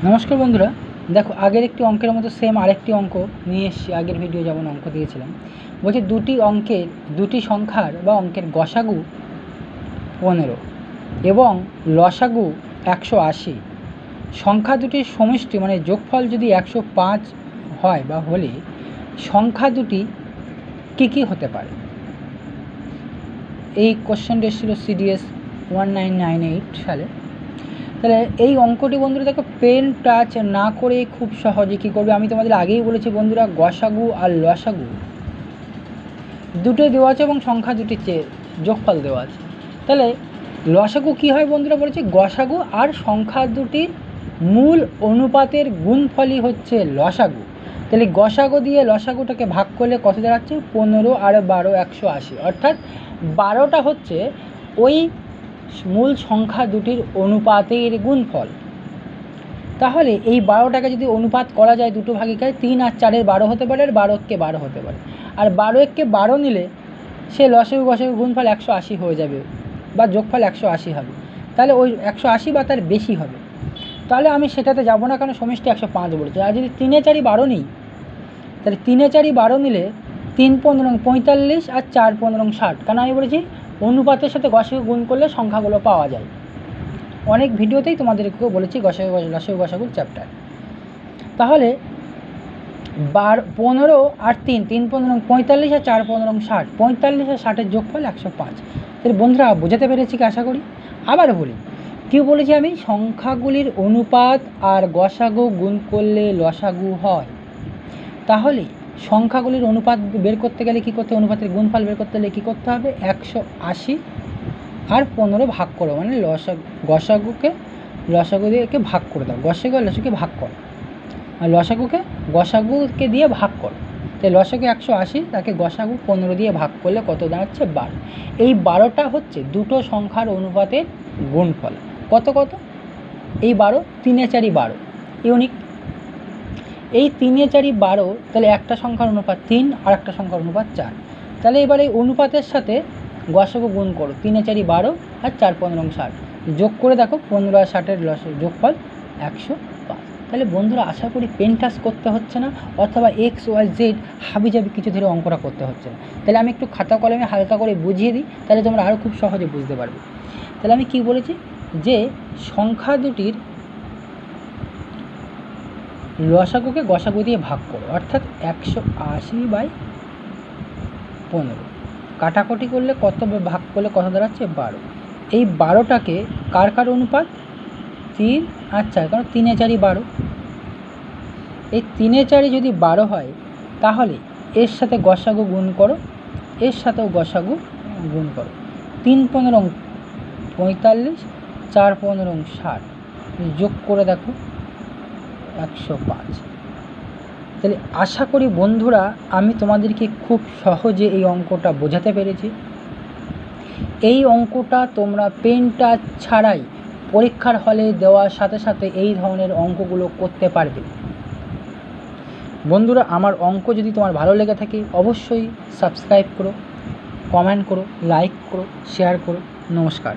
নমস্কার বন্ধুরা, দেখো আগের একটি অঙ্কের মতো সেম আরেকটি অঙ্ক নিয়ে এসেছি। আগের ভিডিও যেমন অঙ্ক দিয়েছিলাম, বলছে দুটি সংখ্যার বা অঙ্কের গসাগু 15 এবং লসাগু 180। সংখ্যা দুটির সমষ্টি মানে যোগফল যদি 105 হয় বা হলে সংখ্যা দুটি কী হতে পারে। এই কোশ্চেনটা এসেছিল CDS 1998 সালে। তাহলে এই অঙ্কটি বন্ধুরা দেখো পেন টাচ না করে খুব সহজে কী করবে, আমি তোমাদের আগেই বলেছি বন্ধুরা, গসাগু আর লসাগু দুটোই দেওয়া আছে এবং সংখ্যা দুটির যোগফল দেওয়া আছে। তাহলে লসাগু কী হয় বন্ধুরা, বলেছি গসাগু আর সংখ্যা দুটির মূল অনুপাতের গুণফলই হচ্ছে লসাগু। তাহলে গসাগু দিয়ে লসাগুটাকে ভাগ করলে কত দাঁড়াচ্ছে, 15 আর 12 180, অর্থাৎ 12টা হচ্ছে ওই মূল সংখ্যা দুটির অনুপাতের গুণফল। তাহলে এই 12টাকে যদি অনুপাত করা যায় দুটো ভাগিকায়, 3 আর 4-এর 12 হতে পারে, আর 12 কে 12 হতে পারে। আর 12 কে 12 নিলে সে লসাগু গসাগু গুণফল 180 হয়ে যাবে বা যোগফল 180 হবে। তাহলে ওই 180 বা তার বেশি হবে। তাহলে আমি সেটাতে যাব না, কারণ সমষ্টি 105 বলেছে। আর যদি 3 4 12 নিই, তাহলে 3 4 12 নিলে 3 15 45 আর 4 15 60, কারণ আমি বলেছি অনুপাতের সাথে গসাগু গুণ করলে সংখ্যাগুলো পাওয়া যায়। অনেক ভিডিওতেই তোমাদেরকেও বলেছি লসাগু গসাগুর চ্যাপ্টার। তাহলে 15 আর 3 15 45 আর 4 15 60, 45 আর 60-এর যোগফল 105। তাহলে বন্ধুরা বোঝাতে পেরেছি কি আশা করি। আবার বলি, কী বলেছি আমি, সংখ্যাগুলির অনুপাত আর গসাগু গুণ করলে লসাগু হয়। তাহলে সংখ্যাগুলির অনুপাত বের করতে গেলে কী করতে, অনুপাতের গুণফল বের করতে গেলে কী করতে হবে, 180 আর 15 ভাগ করো, মানে লসাগু দিয়ে একে ভাগ করে দাও। গসাগু আর লসাগুকে ভাগ করো, আর গসাগুকে দিয়ে ভাগ করো। তাই লসাগু 180, তাকে গসাগু 15 দিয়ে ভাগ করলে কত দাঁড়াচ্ছে, 12। এই 12টা হচ্ছে দুটো সংখ্যার অনুপাতের গুণফল। কত এই 12, 3 4 12 ইউনিক। এই 3 4 12, তাহলে একটা সংখ্যার অনুপাত 3 আর একটা সংখ্যার অনুপাত 4। তাহলে এবার এই অনুপাতের সাথে গসাগু গুণ করো, 3 4 12 আর 4 15 60, যোগ করে দেখো 15 আর 60-এর যোগফল 105। তাহলে বন্ধুরা আশা করি পেন টাচ করতে হচ্ছে না, অথবা XYZ হাবিজাবি কিছু ধরে অঙ্কটা করতে হচ্ছে না। তাহলে আমি একটু খাতা কলমে হালকা করে বুঝিয়ে দিই, তাহলে তোমরা আরও খুব সহজে বুঝতে পারবে। তাহলে আমি কি বলেছি, যে সংখ্যা দুটির লসাগুকে গসাগু দিয়ে ভাগ করো, অর্থাৎ 180/15। কাটাকুটি করলে কত ভাগ করলে কত দাঁড়াচ্ছে, 12। এই 12টাকে কার অনুপাত, 3 আর 4, কারণ 3 4 12। এই 3 4 যদি 12 হয়, তাহলে এর সাথে গসাগু গুণ করো, এর সাথেও গসাগু গুণ করো। 3 15 45, 4 15 60, যোগ করে দেখো 105। তাহলে আশা করি বন্ধুরা আমি তোমাদেরকে খুব সহজে এই অঙ্কটা বোঝাতে পেরেছি। এই অঙ্কটা তোমরা পেন টাচ ছাড়াই পরীক্ষার হলে দেওয়ার সাথে সাথে এই ধরনের অঙ্কগুলো করতে পারবে। বন্ধুরা আমার অঙ্ক যদি তোমার ভালো লেগে থাকে অবশ্যই সাবস্ক্রাইব করো, কমেন্ট করো, লাইক করো, শেয়ার করো। নমস্কার।